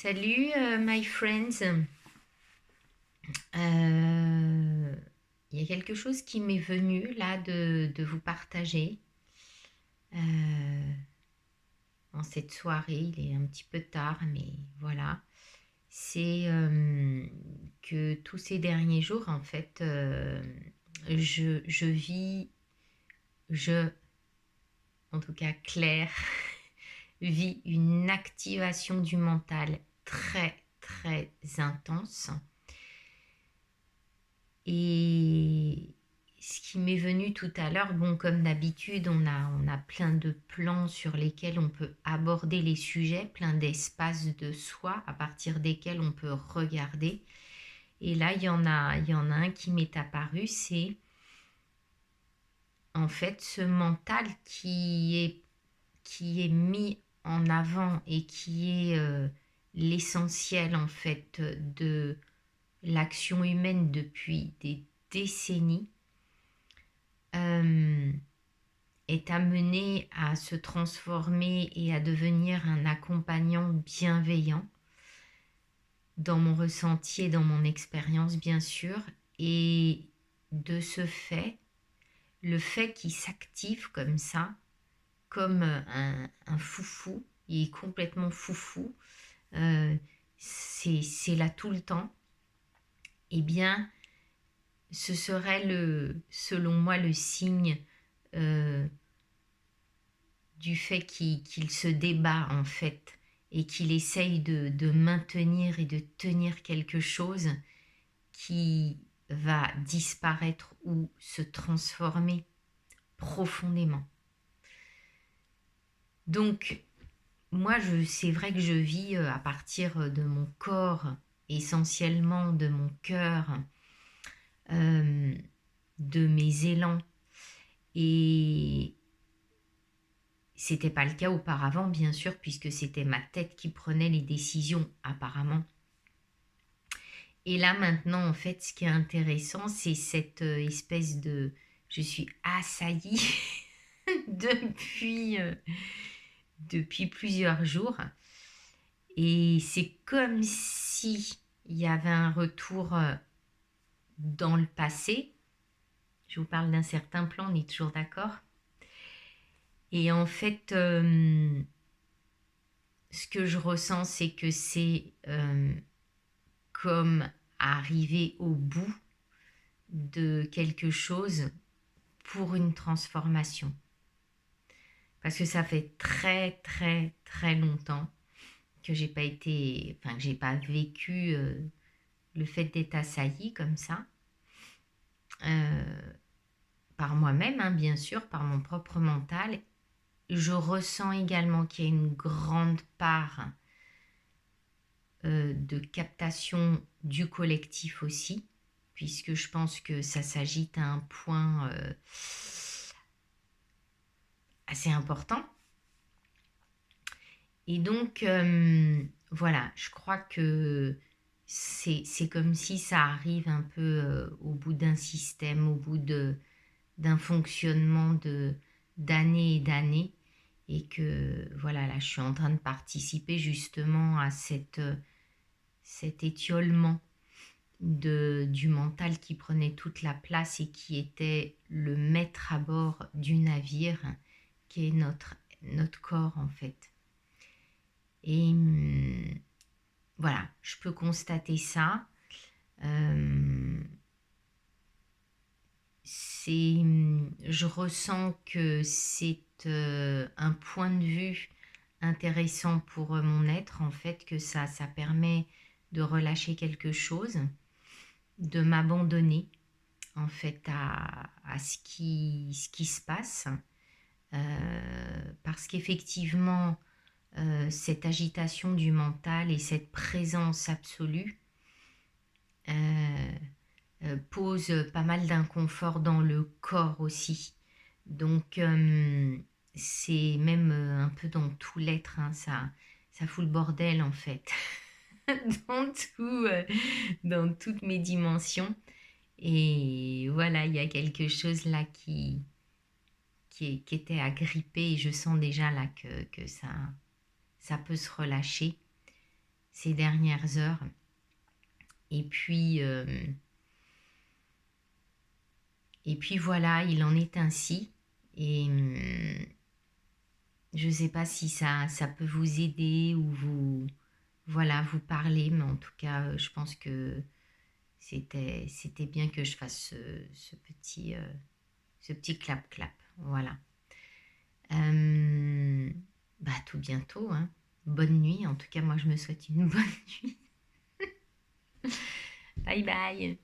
Salut, my friends. Euh, Il y a quelque chose qui m'est venu là de vous partager. Euh, en cette soirée, il est un petit peu tard, mais voilà. C'est que tous ces derniers jours, en fait, je vis, je, en tout cas Claire, vit une activation du mental très, très intense. Et ce qui m'est venu tout à l'heure, bon, comme d'habitude, on a plein de plans sur lesquels on peut aborder les sujets, plein d'espaces de soi à partir desquels on peut regarder. Et là, il y en a un qui m'est apparu, c'est en fait ce mental qui est mis en avant et qui est l'essentiel en fait de l'action humaine depuis des décennies, euh, est amené à se transformer et à devenir un accompagnant bienveillant dans mon ressenti et dans mon expérience bien sûr. Et de ce fait, le fait qu'il s'active comme ça, comme un foufou, il est complètement foufou, euh, c'est là tout le temps, eh bien ce serait selon moi le signe euh, du fait qu'il se débat en fait et qu'il essaye de maintenir et de tenir quelque chose qui va disparaître ou se transformer profondément. Donc, moi, c'est vrai que je vis à partir de mon corps, essentiellement de mon cœur, euh, de mes élans. Et c'était pas le cas auparavant, bien sûr, puisque c'était ma tête qui prenait les décisions, apparemment. Et là, maintenant, en fait, ce qui est intéressant, c'est cette espèce de... Je suis assaillie depuis, depuis plusieurs jours. Et c'est comme si il y avait un retour dans le passé. Je vous parle d'un certain plan, on est toujours d'accord. Et en fait, ce que je ressens, c'est que c'est comme arriver au bout de quelque chose pour une transformation. Parce que ça fait très très très longtemps que j'ai pas été, enfin que j'ai pas vécu le fait d'être assaillie comme ça, euh, par moi-même, hein, bien sûr, par mon propre mental. Je ressens également qu'il y a une grande part de captation du collectif aussi, puisque je pense que ça s'agite à un point assez important. Et donc, voilà, je crois que c'est comme si ça arrive un peu au bout d'un système, au bout d'un fonctionnement d'années et d'années. Et que, voilà, là, je suis en train de participer justement à cet étiolement du mental qui prenait toute la place et qui était le maître à bord du navire, qui est notre corps en fait. Et voilà, je peux constater ça. Je ressens que c'est un point de vue intéressant pour mon être, en fait, que ça permet de relâcher quelque chose, de m'abandonner, en fait, à ce qui se passe. Parce qu'effectivement, cette agitation du mental et cette présence absolue pose pas mal d'inconfort dans le corps aussi. Donc, c'est même un peu dans tout l'être, hein, ça fout le bordel en fait, dans, dans toutes mes dimensions. Et voilà, il y a quelque chose là qui était agrippé et je sens déjà là que ça peut se relâcher. ces dernières heures. Et puis voilà, il en est ainsi. Et je ne sais pas si ça peut vous aider ou voilà, vous parler, mais en tout cas, je pense que c'était bien que je fasse ce petit clap-clap. Voilà. Bah, à tout bientôt, hein. Bonne nuit. En tout cas, moi, je me souhaite une bonne nuit. Bye bye.